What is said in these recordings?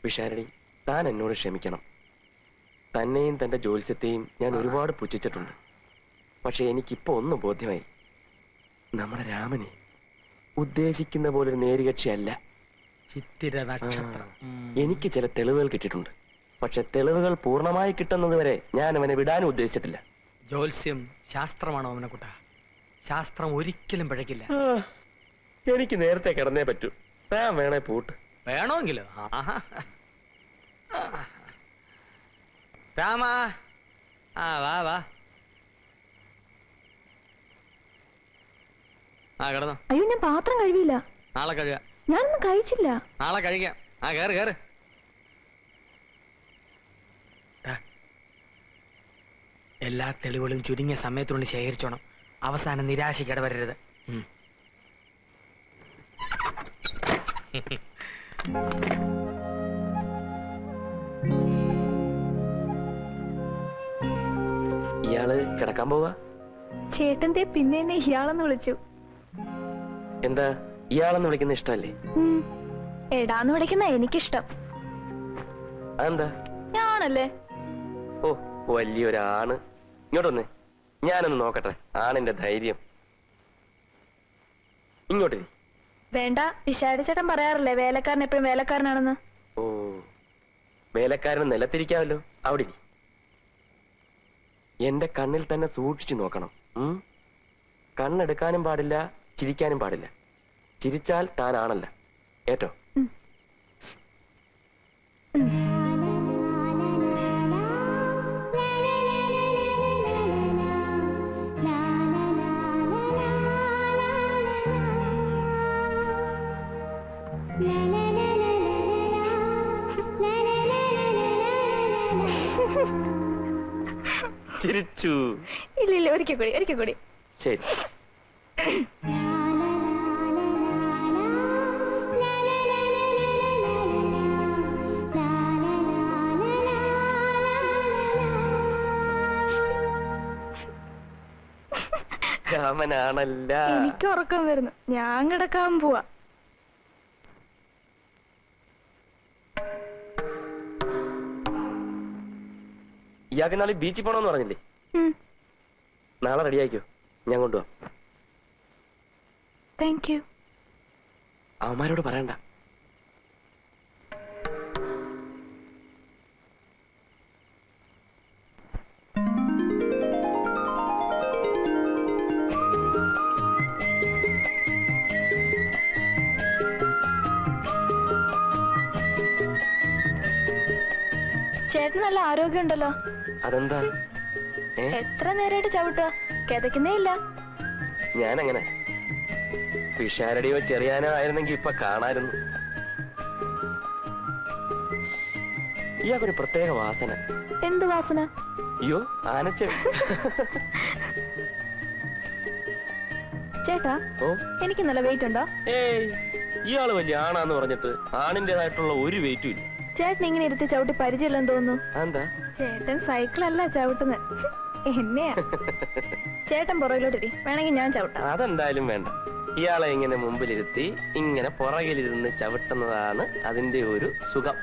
വിശാരണി, താൻ എന്നോട് ക്ഷമിക്കണം. തന്നെയും തൻ്റെ ജ്യോത്സ്യത്തെയും ഞാൻ ഒരുപാട് പുച്ഛിച്ചിട്ടുണ്ട്. പക്ഷെ എനിക്കിപ്പോ ഒന്ന് ബോധ്യമായി. നമ്മുടെ രാമനെ ഉദ്ദേശിക്കുന്ന പോലൊരു നേരുകക്ഷിയല്ല. എനിക്ക് ചില തെളിവുകൾ കിട്ടിയിട്ടുണ്ട്. പക്ഷെ തെളിവുകൾ പൂർണ്ണമായി കിട്ടുന്നത് വരെ ഞാൻ അവനെ വിടാനും ഉദ്ദേശിച്ചിട്ടില്ല. ജ്യോത്സ്യം ശാസ്ത്രമാണോ അവനെക്കുട്ട? ശാസ്ത്രം ഒരിക്കലും പിഴക്കില്ല. എനിക്ക് നേരത്തെ കിടന്നേ പറ്റൂ. താൻ വേണേ പൂട്ട്. വേണമെങ്കിലോ? രാമ, വാ വാ. കിടന്നോ. അയ്യോ, ഞാൻ പാത്രം കഴുകിയില്ല. നാളെ കഴുകാം. ഞാനൊന്നും കഴിച്ചില്ല. നാളെ കഴിക്കാം. കേറ് കേറ്. എല്ലാ തെളിവുകളും ചുരുങ്ങിയ സമയത്തിനുള്ളിൽ ശേഖരിച്ചോണം. അവസാനം നിരാശയ്ക്ക് ഇടവരരുത്. ഇയാള് കിടക്കാൻ പോവാ? ചേട്ടന്റെ പിന്നെ എന്നെ ഇയാളെന്ന് വിളിച്ചു. എന്താ ഇയാളെന്ന് വിളിക്കുന്ന ഇഷ്ടല്ലേ? എടാന്ന് വിളിക്കുന്ന എനിക്കിഷ്ടം. അതെന്താ? ഞാനല്ലേ? ഓ, വലിയൊരാണ്. ഇങ്ങോട്ടൊന്ന് ഞാനൊന്ന് നോക്കട്ടെ ആണിന്റെ ധൈര്യം. ഇങ്ങോട്ട്. വേണ്ട, വിശാരി ചേട്ടൻ പറയാറില്ലേ വേലക്കാരൻ എപ്പോഴും വേലക്കാരനാണെന്ന്. ഓ, വേലക്കാരന് നിലത്തിരിക്കാമല്ലോ. അവിടെ എന്റെ കണ്ണിൽ തന്നെ സൂക്ഷിച്ചു നോക്കണം. കണ്ണെടുക്കാനും പാടില്ല, ചിരിക്കാനും പാടില്ല. ചിരിച്ചാൽ താനാണല്ല. ഏറ്റോ? ചിരിച്ചു. ഇല്ല, ഒരിക്കൽ കൂടി. ശരി. രാമനാണല്ല. എനിക്ക് ഉറക്കം വരുന്നു. ഞാൻ കിടക്കാൻ പോവാ. ഇയാൾക്ക് നാളെ ബീച്ചിൽ പോണോന്ന് പറഞ്ഞില്ലേ? നാളെ റെഡി ആയിക്കോ, ഞാൻ കൊണ്ടുപോവാം. Thank you. അവന്മാരോട് പറയണ്ട. ചേട്ടന് നല്ല ആരോഗ്യമുണ്ടല്ലോ. അതെന്താ? എത്ര നേരമായിട്ട് ചവിട്ടുക? കിതക്കുന്നേ ഇല്ല. ഞാനങ്ങനെ പിഷാരടിയോ ചെറിയാനോ ആയിരുന്നെങ്കിൽ ഇപ്പൊ കാണായിരുന്നു. ഇയാൾക്കൊരു പ്രത്യേക വാസന. എന്ത് വാസന? അയ്യോ, ആനച്ച. ചേട്ടാ, എനിക്ക് നല്ല വെയിറ്റ് ഉണ്ടോ? ഏയ്, ഇയാള് വലിയ ആണാന്ന് പറഞ്ഞിട്ട് ആണിന്റേതായിട്ടുള്ള ഒരു വെയിറ്റും ഇല്ല. ചേട്ടൻ ഇങ്ങനെ ഇരുത്തി ചവിട്ടി പരിചയമില്ലെന്ന് തോന്നുന്നു. എന്താ? ചേട്ടൻ സൈക്കിളല്ല ചവിട്ടുന്നത്, എന്നെയാ. ചേട്ടൻ പുറകിലോട്ടിരി, വേണമെങ്കിൽ ഞാൻ ചവിട്ടാം. അതെന്തായാലും വേണ്ട. ഇയാളെ ഇങ്ങനെ മുമ്പിലിരുത്തി ഇങ്ങനെ പുറകിലിരുന്ന് ചവിട്ടുന്നതാണ് അതിന്റെ ഒരു സുഖം.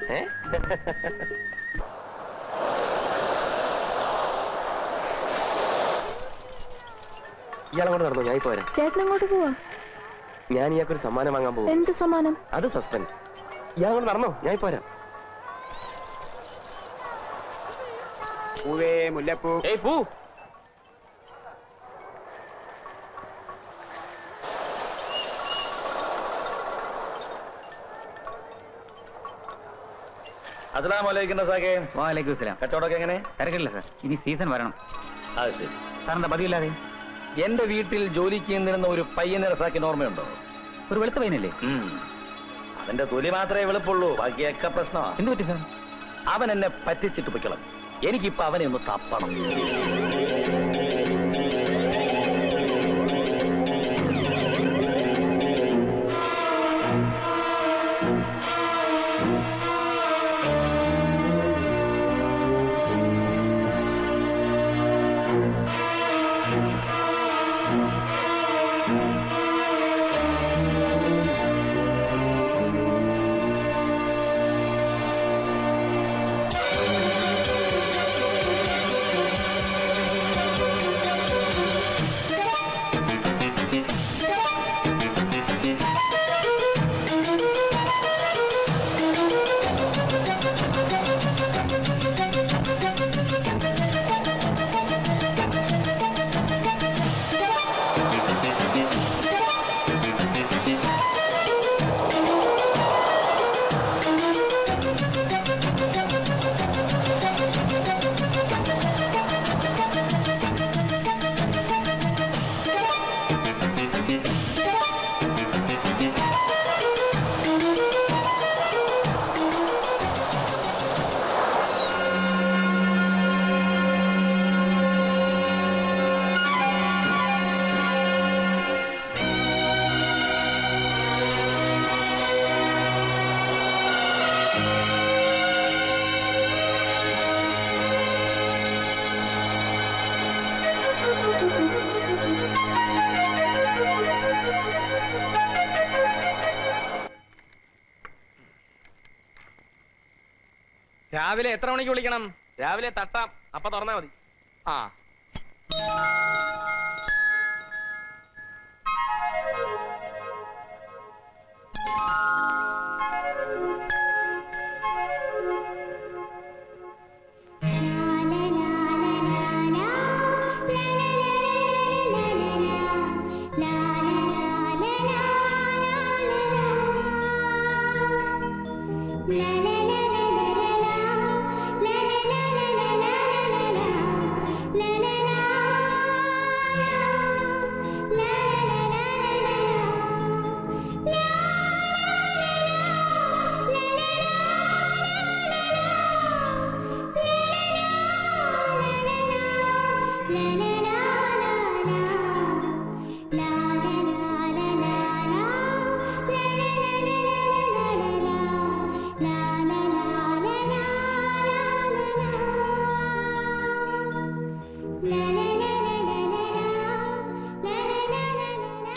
ഇയാളങ്ങോട്ട് നടന്നു, ഞാൻ ഇപ്പൊ വരാം. ചേട്ടൻ അങ്ങോട്ട് പോവാ? ഞാൻ ഇയാൾക്കൊരു സമ്മാനം വാങ്ങാൻ പോകും. എന്ത് സമ്മാനം? അത് സസ്പെൻസ്. ഇയാളങ്ങോട്ട് നടന്നോ, ഞാൻ ഇപ്പൊ വരാം. പൂവേ മുല്ലപ്പൂ. ഏയ് പൂ. അസ്സലാമലൈക്കും റസാഖേ. വാലൈക്കും അസ്സലാം. കച്ചവടമൊക്കെ എങ്ങനെ? തിരക്കില്ല സാർ, ഇനി സീസൺ വരണം. അത് ശരി. സാറിന്റെ പതിവില്ലാതെ എന്റെ വീട്ടിൽ ജോലിക്ക് ചെയ്യുന്നിരുന്ന ഒരു പയ്യനെ റസാഖിന് ഓർമ്മയുണ്ടോ? ഒരു വെളുത്ത പയ്യനല്ലേ? അവന്റെ തൊലി മാത്രമേ വെളുപ്പുള്ളൂ, ബാക്കിയൊക്കെ പ്രശ്നമാണ്. എന്ത് പറ്റി സാർ? അവൻ എന്നെ പറ്റിച്ചിട്ട് പൊയ്ക്കളഞ്ഞു. എനിക്കിപ്പോ അവനെ ഒന്ന് തപ്പണം. രാവിലെ എത്ര മണിക്ക് വിളിക്കണം? രാവിലെ തട്ടാം, അപ്പൊ തുറന്നാ മതി. ആ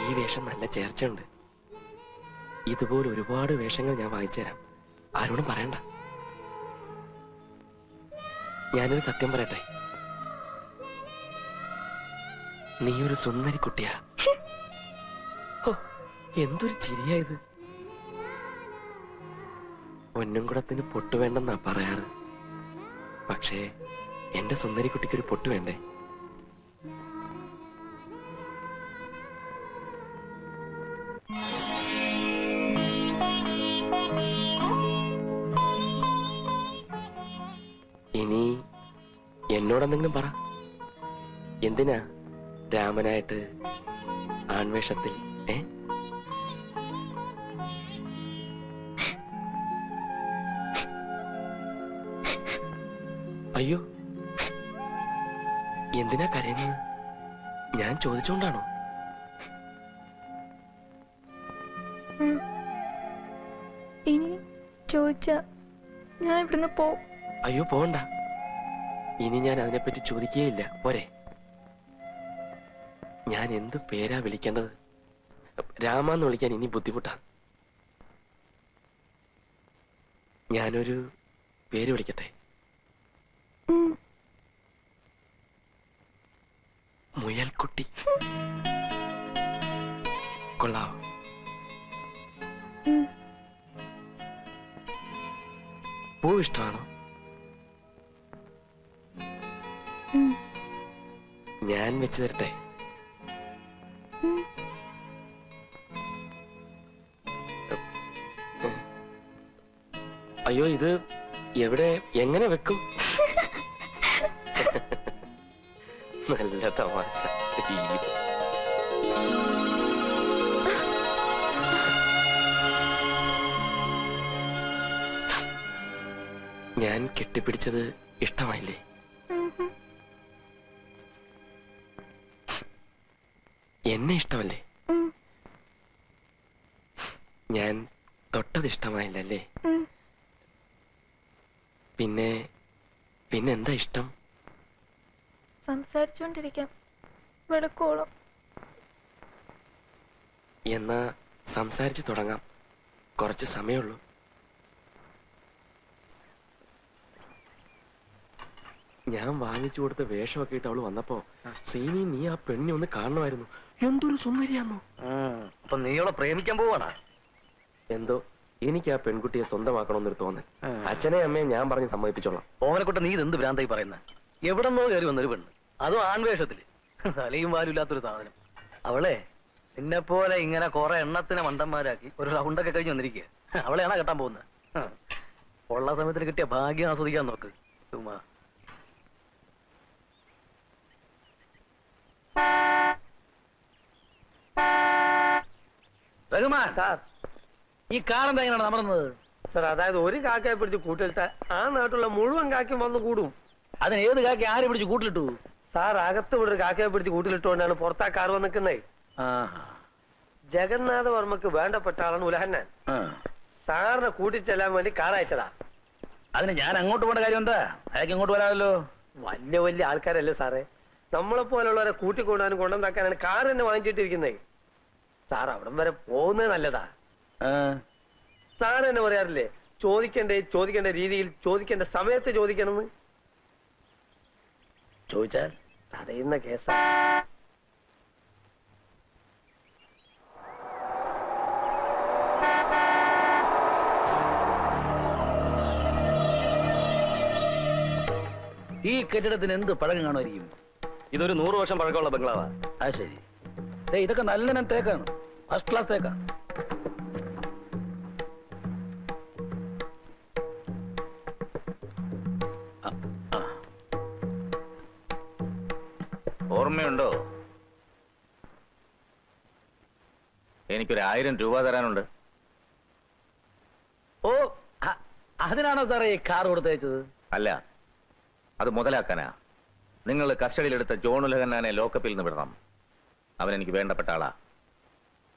ഈ വേഷം നല്ല ചേർച്ചയുണ്ട്. ഇതുപോലെ ഒരുപാട് വേഷങ്ങൾ ഞാൻ വാങ്ങിച്ചു തരാം, ആരോടും പറയണ്ട. ഞാനൊരു സത്യം പറയട്ടെ, നീ ഒരു സുന്ദരി കുട്ടിയാ. ഹോ, എന്തൊരു ചിരിയാ ഇത്. പൊന്നുംകുടത്തിന് പൊട്ടു വേണ്ടെന്നാ പറയാറ്, പക്ഷേ എന്റെ സുന്ദരി കുട്ടിക്കൊരു പൊട്ടു വേണ്ടേ? ഇനി എന്നോടെന്തെങ്കിലും പറ. എന്തിനാ രാമനായിട്ട് ആൺവേഷത്തിൽ? അയ്യോ, എന്തിനാ കരയുന്നത്? ഞാൻ ചോദിച്ചോണ്ടാണോ? ഇനി ചോദിച്ച ഞാൻ ഇവിടുന്ന് പോവും. അയ്യോ പോണ്ട, ഇനി ഞാൻ അതിനെപ്പറ്റി ചോദിക്കുകയില്ല, പോരെ? ഞാൻ എന്ത് പേരാ വിളിക്കേണ്ടത്? രാമാന്ന് വിളിക്കാൻ ഇനി ബുദ്ധിമുട്ടാ. ഞാനൊരു പേര് വിളിക്കട്ടെ? മുയൽക്കുട്ടി കൊള്ളാവോ? പൂ ഇഷ്ടമാണോ? ഞാൻ വെച്ച് തരട്ടെ? അയ്യോ, ഇത് എവിടെ, എങ്ങനെ വെക്കും? നല്ല തമാശ. ഞാൻ കെട്ടിപ്പിടിച്ചത് ഇഷ്ടമായില്ലേ? എന്നെ ഇഷ്ടമല്ലേ? ഞാൻ തൊട്ടത് ഇഷ്ടമായില്ലല്ലേ? പിന്നെ പിന്നെന്താ ഇഷ്ടം? സംസാരിച്ചോണ്ടിരിക്കാം വെളുക്കോളം. എന്നാ സംസാരിച്ചു തുടങ്ങാം, കുറച്ച് സമയമുള്ളൂ. ഞാൻ വാങ്ങിച്ചു കൊടുത്ത വേഷമൊക്കെ ഇട്ട് അവള് വന്നപ്പോ, സീനി നീ ആ പെണ്ണി ഒന്ന് കാണണമായിരുന്നു. എന്തൊരു സുന്ദരിയാന്നോ. അപ്പൊ നീ അവളെ പ്രേമിക്കാൻ പോവാണാ? എന്തോ എനിക്ക് ആ പെൺകുട്ടിയെ സ്വന്തമാക്കണമെന്നൊരു തോന്നൽ. അച്ഛനെ അമ്മയെ ഞാൻ പറഞ്ഞ് സമ്മതിപ്പിച്ചോളാം. ഓവനെക്കൊട്ട് നീ ഇതെന്ത് ഭ്രാന്തായി പറയുന്നത്? എവിടെന്നോ കയറി വന്നൊരു പെണ്ണ്, അതും ആൺവേഷത്തില്, തലയും വാലില്ലാത്തൊരു സാധനം. അവളെ നിന്നെ പോലെ ഇങ്ങനെ കുറെ എണ്ണത്തിനെ മണ്ടന്മാരാക്കി ഒരു റൗണ്ടൊക്കെ കഴിഞ്ഞ് വന്നിരിക്കുക. അവളെയാണോ കെട്ടാൻ പോകുന്നത്? ഉള്ള സമയത്തിന് കിട്ടിയ ഭാഗ്യം ആസ്വദിക്കാൻ നോക്ക് ചുമ്മാ. റഹ്മാൻ സാർ, ഈ കാറെന്താ എങ്ങനെയാണ് അമർന്നത്? സാർ, അതായത് ഒരു കാക്കയെ പിടിച്ച് കൂട്ടിലിട്ടാൽ ആ നാട്ടിലുള്ള മുഴുവൻ കാക്കും വന്ന് കൂടും. അതിന് ഏത് കാക്കി ആരെ പിടിച്ച് കൂട്ടിലിട്ടു? സാർ, അകത്ത് ഇവിടെ ഒരു കാക്കയെ പിടിച്ച് കൂട്ടിലിട്ടുകൊണ്ടാണ് പുറത്താ കാർ വന്ന് നിൽക്കുന്നത്. ജഗന്നാഥ വർമ്മക്ക് വേണ്ടപ്പെട്ട ആളാണ് ഉലഹന്നാൻ. സാറിനെ കൂട്ടിച്ചെല്ലാൻ വേണ്ടി കാർ അയച്ചതാ. അതിന് ഞാൻ അങ്ങോട്ട് പോകേണ്ട കാര്യം എന്താ? അയാൾക്ക് ഇങ്ങോട്ട് വരാമല്ലോ. വലിയ വലിയ ആൾക്കാരല്ലേ സാറേ, നമ്മളെ പോലുള്ളവരെ കൂട്ടിക്കൊണ്ടുപോകാനും കൊണ്ടുവന്നാക്കാനാണ് കാർ തന്നെ വാങ്ങിച്ചിട്ടിരിക്കുന്നത്. സാർ അവിടം വരെ പോകുന്നത് നല്ലതാ. സാർ തന്നെ പറയാറില്ലേ, ചോദിക്കേണ്ട രീതിയിൽ ചോദിക്കേണ്ട സമയത്ത് ചോദിക്കണമെന്ന് ചോദിച്ചാൽ തടയുന്ന കേസാ. ഈ കെട്ടിടത്തിന് എന്ത് പഴക്കം കാണുമായിരിക്കും? ഇതൊരു 100 വർഷം പഴക്കമുള്ള ബംഗ്ലാവാ. ആ ശരി. ഇതൊക്കെ നല്ല തേക്കാണ്, ഫസ്റ്റ് ക്ലാസ് തേക്കാണ്. ഓർമ്മയുണ്ടോ? എനിക്കൊരു 1000 രൂപ തരാനുണ്ട്. ഓ, അതിനാണോ സാറേ ഈ കാർ കൊടുത്തയച്ചത്? അല്ല, അത് മുതലാക്കാനാ. നിങ്ങൾ കസ്റ്റഡിയിലെടുത്ത ജോൺ ഉലഹന്നാനെ ലോക്കപ്പിൽ നിന്ന് വിടണം. അവൻ എനിക്ക് വേണ്ടപ്പെട്ട ആളാ.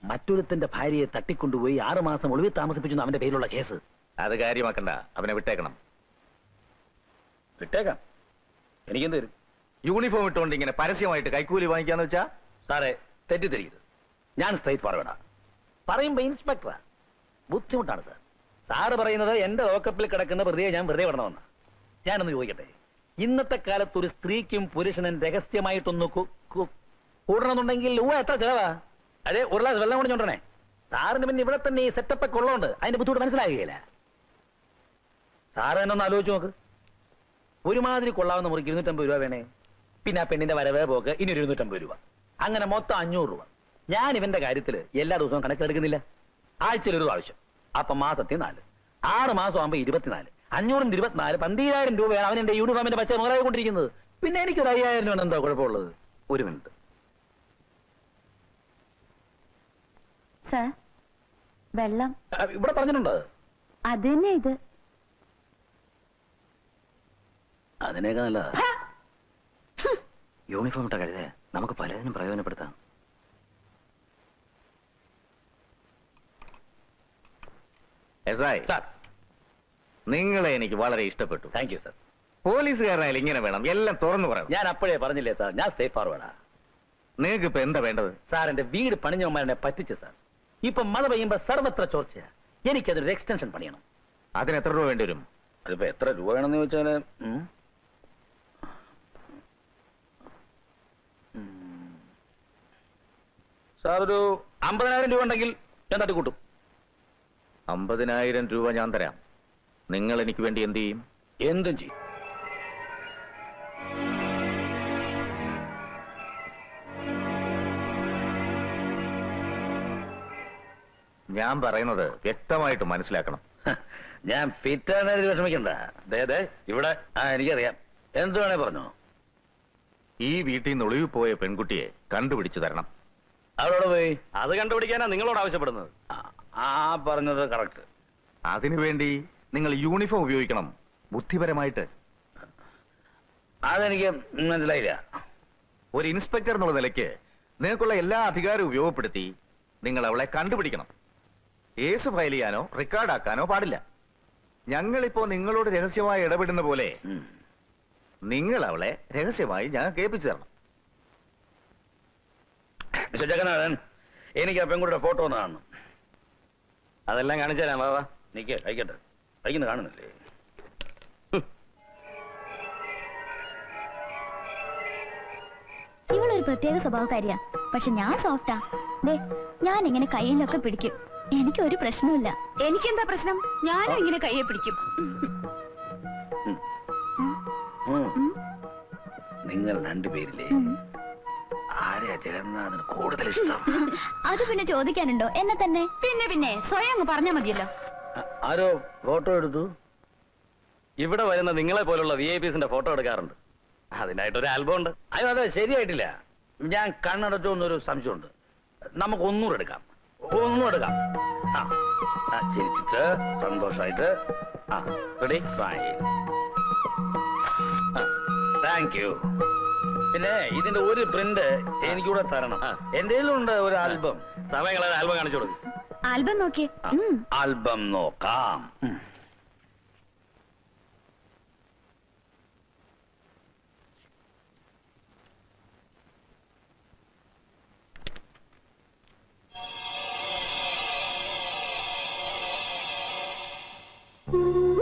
മറ്റൊരുത്തന്റെ ഭാര്യയെ തട്ടിക്കൊണ്ടുപോയി 6 മാസം ഒളിവിൽ താമസിപ്പിച്ചു അവന്റെ പേരിലുള്ള കേസ്. അത് കാര്യമാക്കണ്ട, അവനെ വിട്ടേക്കണം. വിട്ടേക്കാം, എനിക്കെന്ത് തരും? യൂണിഫോം ഇട്ടുകൊണ്ട് ഇങ്ങനെ പരസ്യമായിട്ട് കൈക്കൂലി വാങ്ങിക്കാന്ന് വെച്ചാ? സാറേ തെറ്റിദ്ധരിക്കരുത്, ഞാൻ സ്ട്രൈറ്റ് ഫോർവേഡാ. പറയുമ്പോ ഇൻസ്പെക്ടറാ. ബുദ്ധിമുട്ടാണ് സാർ. സാറ് പറയുന്നത് എന്റെ ലോക്കപ്പിൽ കിടക്കുന്ന പ്രതിയെ ഞാൻ വെറുതെ വിടണമെന്നാ. ഞാനൊന്ന് ചോദിക്കട്ടെ, ഇന്നത്തെ കാലത്ത് ഒരു സ്ത്രീക്കും പുരുഷനും രഹസ്യമായിട്ടൊന്ന് കൂടണമെന്നുണ്ടെങ്കിൽ എത്ര ചെലവാ? അതെ, 1 ഗ്ലാസ് വെള്ളം കൊണ്ടുണ്ടേ. സാറിന് പിന്നെ ഇവിടെ തന്നെ ഈ സെറ്റപ്പ് ഒക്കെ ഉള്ളതുകൊണ്ട് അതിന്റെ ബുദ്ധിമുട്ട് മനസ്സിലാകുകയില്ല. സാറ് തന്നെ ഒന്ന് ആലോചിച്ച് നോക്ക്. ഒരുമാതിരി കൊള്ളാവുന്ന മുറിക്ക് 250 രൂപ വേണേ. പിന്നെ ആ പെണ്ണിന്റെ വരവേ പോക്ക് ഇനി 250 രൂപ. അങ്ങനെ മൊത്തം 500 രൂപ. ഞാൻ ഇവന്റെ കാര്യത്തിൽ എല്ലാ ദിവസവും കണക്കെടുക്കുന്നില്ല. ആഴ്ചയിൽ 1 പ്രാവശ്യം. അപ്പൊ മാസത്തിൽ 4, 6 മാസം ആകുമ്പോ 24, 500 24, 12,000 രൂപയാണ് അവൻ എന്റെ യൂണിഫോമിന്റെ പച്ച മുതലായി കൊണ്ടിരിക്കുന്നത്. പിന്നെ എനിക്കൊരു 5,000 രൂപ എന്താ കുഴപ്പമുള്ളത്? 1 മിനിറ്റ്. സർ, വെള്ളം ഇവിടെ പറഞ്ഞിട്ടുണ്ട്. അതന്നെ ഇത്. അതിനേക്കാ നല്ല യൂണിഫോം ഇട്ട കഴുതേ നമുക്ക് പലതിനും പ്രയോജനപ്പെടുത്താം. നിങ്ങളെ എനിക്ക് വളരെ ഇഷ്ടപ്പെട്ടു. Thank you sir. പോലീസുകാരനായാലും ഇങ്ങനെ വേണം, എല്ലാം തുറന്നു പറയണം. ഞാൻ അപ്പോഴേ പറഞ്ഞില്ലേ സാർ, ഞാൻ സ്റ്റേ ഫോർവേഡാ. നിങ്ങൾക്ക് ഇപ്പൊ എന്താ വേണ്ടത്? സാർ എന്റെ വീട് പണിഞ്ഞവന്മാരെ പറ്റിച്ചു സാർ. ഇപ്പൊ മഴ പെയ്യുമ്പോ സർവത്ര ചോർച്ചയാ. എനിക്കതൊരു എക്സ്റ്റൻഷൻ പണിയണം. അതിന് എത്ര രൂപ വേണ്ടി വരും? അതിപ്പോ എത്ര രൂപ വേണമെന്ന് ചോദിച്ചാല് സാർ ഒരു 50,000 രൂപ ഉണ്ടെങ്കിൽ ഞാൻ തട്ടിക്കൂട്ടും. 50,000 രൂപ ഞാൻ തരാം. നിങ്ങൾ എനിക്ക് വേണ്ടി എന്ത് ചെയ്യും? എന്തും ചെയ്യും. ഞാൻ പറയുന്നത് വ്യക്തമായിട്ട് മനസ്സിലാക്കണം. ഞാൻ ഫിറ്റാണ് വിഷമിക്കണ്ട. അതെ ഇവിടെ എനിക്കറിയാം. എന്ത് വേണേ പറഞ്ഞോ. ഈ വീട്ടിൽ നിന്ന് ഒളിവിൽ പോയ പെൺകുട്ടിയെ കണ്ടുപിടിച്ചു തരണം. അവളോട് പോയി അത് കണ്ടുപിടിക്കാനാ നിങ്ങളോട് ആവശ്യപ്പെടുന്നത്. ആ പറഞ്ഞത് കറക്റ്റ്. അതിനുവേണ്ടി നിങ്ങൾ യൂണിഫോം ഉപയോഗിക്കണം, ബുദ്ധിപരമായിട്ട്. അതെനിക്ക് മനസ്സിലായില്ല. ഒരു ഇൻസ്പെക്ടർ എന്നുള്ള നിലയ്ക്ക് നിങ്ങൾക്കുള്ള എല്ലാ അധികാരവും ഉപയോഗപ്പെടുത്തി നിങ്ങൾ അവളെ കണ്ടുപിടിക്കണം. കേസ് ഫയൽ ചെയ്യാനോ റെക്കോർഡാക്കാനോ പാടില്ല. ഞങ്ങളിപ്പോ നിങ്ങളോട് രഹസ്യമായി ഇടപെടുന്ന പോലെ നിങ്ങൾ അവളെ രഹസ്യമായി ഞാൻ കേൾപ്പിച്ചു തരണം. മിസ്റ്റർ ജഗന്നാഥൻ, എനിക്ക് ആ പെൺകുട്ടിയുടെ ഫോട്ടോ ഒന്ന് കാണണം. അതെല്ലാം കാണിച്ചു തരാം. വാ നിക്ക്, അയക്കട്ടെ. അയക്കുന്ന കാണുന്നില്ലേ? ഇവളൊരു പ്രത്യേക സ്വഭാവക്കാരിയാ. പക്ഷെ ഞാൻ സോഫ്റ്റാ. ഞാൻ ഇങ്ങനെ കയ്യിലൊക്കെ പിടിക്കും. എനിക്കൊരു പ്രശ്നമില്ല. എനിക്കെന്താ പ്രശ്നം? ഞാനും ഇങ്ങനെ കയ്യെ പിടിക്കും. നിങ്ങൾ രണ്ടുപേരില്ലേ ആരെയാ ജഗന്നാഥന് കൂടുതൽ ഇഷ്ടം? അത് പിന്നെ ചോദിക്കാനുണ്ടോ? എന്നെ തന്നെ. പിന്നെ സ്വയം അങ്ങ് പറഞ്ഞാ മതിയല്ലോ. ആരോ ഫോട്ടോ എടുത്തു? ഇവിടെ വരുന്ന നിങ്ങളെ പോലുള്ള VIPസിന്റെ ഫോട്ടോ എടുക്കാറുണ്ട്. അതിനായിട്ടൊരു ആൽബം ഉണ്ട്. അയ്യോ, അതെ, ശരിയായിട്ടില്ല. ഞാൻ കണ്ണടച്ചോ എന്നൊരു സംശയമുണ്ട്. നമുക്ക് ഒന്നുകൂടെ എടുക്കാം. ചിരിച്ചിട്ട് സന്തോഷായിട്ട്. റെഡി? Thank you. പിന്നെ ഇതിന്റെ ഒരു പ്രിന്റ് എനിക്കൂടെ തരണം. എന്റെ ഉണ്ട് ഒരു ആൽബം. സമയങ്ങളെ ആൽബം കാണിച്ചു കൊടുക്കും. ആൽബം നോക്കിയേ. ആൽബം നോക്കാം. Mm-hmm.